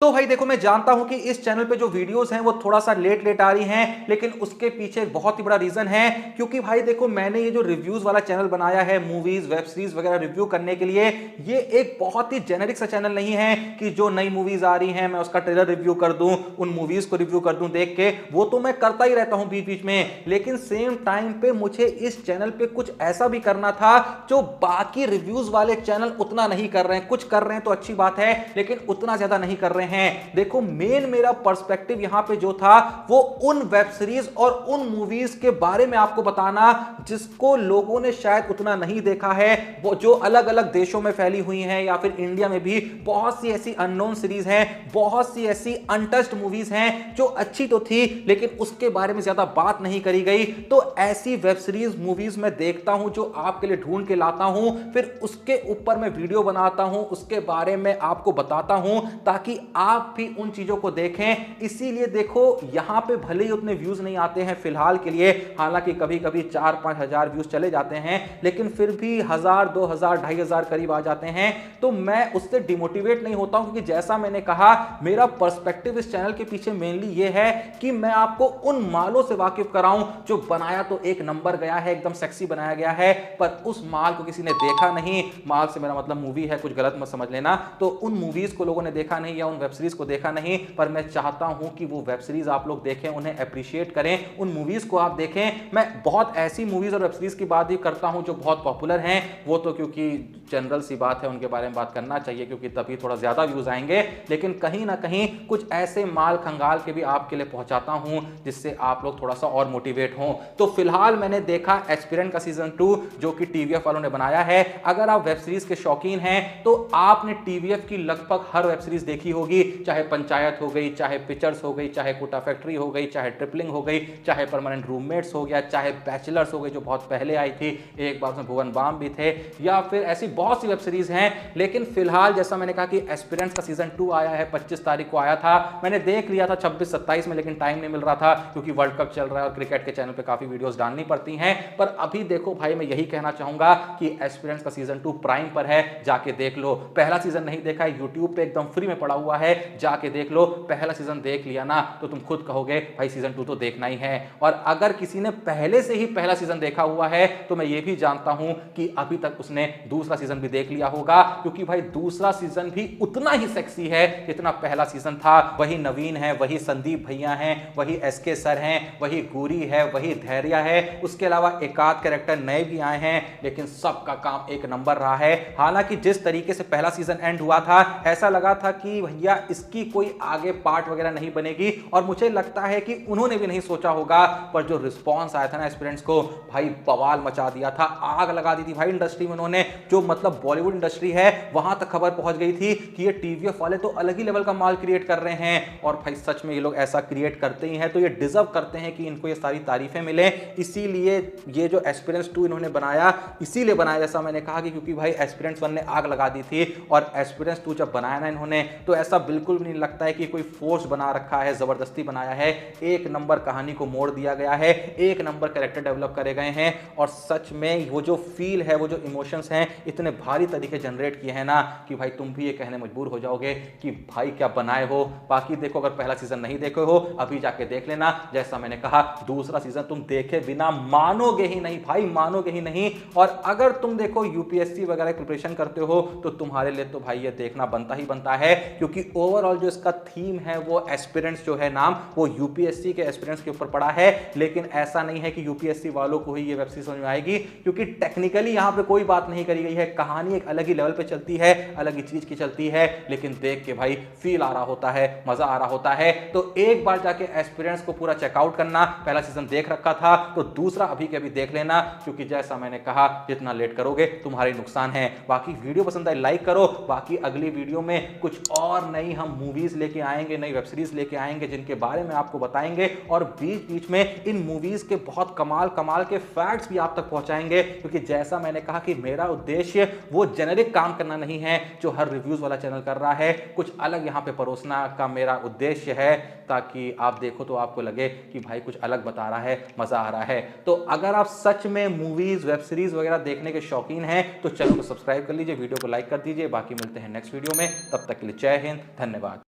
तो भाई देखो, मैं जानता हूं कि इस चैनल पे जो वीडियोस हैं वो थोड़ा सा लेट लेट आ रही हैं, लेकिन उसके पीछे एक बहुत ही बड़ा रीजन है। क्योंकि भाई देखो, मैंने ये जो रिव्यूज वाला चैनल बनाया है मूवीज वेब सीरीज वगैरह रिव्यू करने के लिए, ये एक बहुत ही जेनेरिक सा चैनल नहीं है कि जो नई मूवीज आ रही हैं मैं उसका ट्रेलर रिव्यू कर दूं, उन मूवीज को रिव्यू कर दूं देख के। वो तो मैं करता ही रहता हूं बीच बीच में, लेकिन सेम टाइम पे मुझे इस चैनल पे कुछ ऐसा भी करना था जो बाकी रिव्यूज वाले चैनल उतना नहीं कर रहे हैं। कुछ कर रहे हैं तो अच्छी बात है, लेकिन उतना ज्यादा नहीं कर रहे हैं। देखो, मेन मेरा पर्सपेक्टिव यहां पे जो था वो उन वेब सीरीज और उन मूवीज के बारे में आपको बताना जिसको लोगों ने शायद उतना नहीं देखा है, वो जो अलग अलग देशों में फैली हुई हैं या फिर इंडिया में भी बहुत सी ऐसी अननोन सीरीज हैं, बहुत सी ऐसी अनटच्ड मूवीज हैं जो अच्छी तो थी लेकिन उसके बारे में ज्यादा बात नहीं करी गई। तो ऐसी वेब सीरीज मूवीज मैं देखता हूं जो आपके लिए ढूंढ के लाता हूं, फिर उसके ऊपर मैं वीडियो बनाता हूं, उसके बारे में आपको बताता हूं ताकि आप भी उन चीजों को देखें। इसीलिए देखो, यहां पे भले ही उतने व्यूज नहीं आते हैं फिलहाल के लिए, हालांकि कभी कभी 4-5 हजार व्यूज चले जाते हैं, लेकिन फिर भी 1000, 2000, 2500 करीब आ जाते हैं। तो मैं उससे डिमोटिवेट नहीं होता हूं, क्योंकि जैसा मैंने कहा, मेरा पर्सपेक्टिव इस चैनल के पीछे मेनली ये है कि मैं आपको उन मालों से वाकिफ कराऊं जो बनाया तो एक नंबर गया है, एकदम सेक्सी बनाया गया है, पर उस माल को किसी ने देखा नहीं। माल से मेरा मतलब मूवी है, कुछ गलत मत समझ लेना। तो उन मूवीज को लोगों ने देखा नहीं या उन वेब सीरीज को देखा नहीं, पर मैं चाहता हूं कि वो वेब सीरीज आप लोग देखें, उन्हें अप्रिशिएट करें, उन मूवीज को आप देखें। मैं बहुत ऐसी मूवीज और वेब सीरीज की बात भी करता हूं जो बहुत पॉपुलर हैं, वो तो क्योंकि जनरल सी बात है, उनके बारे में बात करना चाहिए क्योंकि तभी थोड़ा ज्यादा व्यूज आएंगे, लेकिन कहीं ना कहीं कुछ ऐसे माल खंगाल के भी आपके लिए पहुंचाता हूं जिससे आप लोग थोड़ा सा और मोटिवेट हों। तो फिलहाल मैंने देखा एस्पिरेंट का सीजन 2 जो कि टीवीएफ वालों ने बनाया है। अगर आप वेब सीरीज के शौकीन हैं तो आपने टीवीएफ की लगभग हर वेब सीरीज देखी होगी, चाहे पंचायत हो गई, चाहे पिक्चर्स हो गई, चाहे कोटा फैक्ट्री हो गई, चाहे ट्रिपलिंग हो गई, चाहे परमानेंट रूममेट्स हो गया, चाहे बैचलर्स हो गई जो बहुत पहले आई थी, एक बार में भुवन बाम भी थे, या फिर ऐसी बहुत सी वेब सीरीज हैं। लेकिन फिलहाल जैसा मैंने कहा कि एस्पिरेंट्स का सीजन 2 आया है, 25 तारीख को आया था। मैंने देख लिया था 26-27 में, लेकिन टाइम नहीं मिल रहा था क्योंकि वर्ल्ड कप चल रहा है और क्रिकेट के चैनल पे काफी वीडियोस डालनी पड़ती हैं। पर अभी देखो भाई, मैं यही कहना चाहूंगा कि एस्पिरेंट्स का सीजन 2 प्राइम पर है, जाके देख लो। पहला सीजन नहीं देखा है, यूट्यूब पे एकदम फ्री में पड़ा हुआ है, जाके देख लो। पहला सीजन देख लिया ना तो तुम खुद कहोगे भाई सीजन 2 तो देखना ही है। और अगर किसी ने पहले से ही पहला सीजन देखा हुआ है तो मैं ये भी जानता हूं कि अभी तक उसने दूसरा सीजन भी देख लिया होगा, क्योंकि भाई दूसरा सीजन भी उतना ही सेक्सी है जितना पहला सीजन था। वही नवीन है, वही संदीप भैया हैं, वही एसके सर हैं, वही गूरी है, वही धैर्य है, उसके अलावा एक आध कैरेक्टर नए भी आए हैं, लेकिन सबका काम एक नंबर रहा है। हालांकि जिस तरीके से पहला सीजन एंड हुआ था, ऐसा लगा था कि भैया इसकी कोई आगे पार्ट वगैरह नहीं बनेगी, और मुझे लगता है कि उन्होंने भी नहीं सोचा होगा। पर जो रिस्पॉन्स आया था ना एस्पिरेंट्स को, भाई बवाल मचा दिया था, आग लगा दी थी भाई इंडस्ट्री में उन्होंने। जो मतलब बॉलीवुड इंडस्ट्री है वहां तक खबर पहुंच गई थी कि ये टीवीएफ वाले तो अलग ही लेवल का माल क्रिएट कर रहे हैं। और भाई सच में ये लोग ऐसा क्रिएट करते ही हैं तो ये डिजर्व करते हैं कि इनको ये सारी तारीफें मिले। इसीलिए ये जो एस्पिरेंट्स 2 इन्होंने बनाया, इसीलिए बनाया जैसा मैंने कहा कि क्योंकि भाई एस्पिरेंट्स 1 ने आग लगा दी थी, और एस्पिरेंट्स 2 जब बनाया ना इन्होंने, तो ऐसा बिल्कुल भी नहीं लगता है कि कोई फोर्स बना रखा है, जबरदस्ती बनाया है। एक नंबर कहानी को मोड़ दिया गया है, एक नंबर कैरेक्टर डेवलप करे गए हैं, और सच में वो जो फील है, वो जो इमोशंस हैं, इतने भारी तरीके जनरेट किए हैं ना कि भाई तुम भी ये कहने मजबूर हो जाओगे कि भाई क्या बनाए हो। बाकी देखो, अगर पहला सीजन नहीं देखे हो अभी जाके देख लेना। जैसा मैंने कहा, दूसरा सीजन तुम देखे बिना मानोगे ही नहीं भाई, मानोगे ही नहीं। और अगर तुम देखो यूपीएससी वगैरह की प्रिपरेशन करते हो तो तुम्हारे लिए तो भाई ये देखना बनता ही बनता है, क्योंकि ओवरऑल जो इसका थीम है वो एस्पिरेंट्स जो है नाम, वो यूपीएससी के एस्पिरेंट्स के ऊपर पड़ा है। लेकिन ऐसा नहीं है कि यूपीएससी वालों को ही ये वेब सीरीज समझ में आएगी, क्योंकि टेक्निकली यहां पे कोई बात नहीं करी गई है। कहानी एक अलग ही लेवल पे चलती है, अलग ही चीज की चलती है, लेकिन देख के भाई फील आ रहा होता है, मजा आ रहा होता है। तो एक बार जाके एस्पिरेंट्स को पूरा चेकआउट करना। पहला सीजन देख रखा था तो दूसरा अभी के अभी देख लेना, क्योंकि जैसा मैंने कहा, जितना लेट करोगे तुम्हारी नुकसान है। बाकी वीडियो पसंद आए लाइक करो। बाकी अगली वीडियो में कुछ और नई हम मूवीज लेके आएंगे, नई वेब सीरीज लेके आएंगे जिनके बारे में आपको बताएंगे, और बीच बीच में इन मूवीज के बहुत कमाल कमाल के फैक्ट्स भी आप तक पहुंचाएंगे। क्योंकि जैसा मैंने कहा कि मेरा उद्देश्य वो जेनेरिक काम करना नहीं है जो हर रिव्यूज वाला चैनल कर रहा है, कुछ अलग यहां पे परोसना का मेरा उद्देश्य है, ताकि आप देखो तो आपको लगे कि भाई कुछ अलग बता रहा है, मजा आ रहा है। तो अगर आप सच में मूवीज वेब सीरीज वगैरह देखने के शौकीन हैं तो चैनल को सब्सक्राइब कर लीजिए, वीडियो को लाइक कर दीजिए। बाकी मिलते हैं नेक्स्ट वीडियो में, तब तक के लिए जय हिंद, धन्यवाद।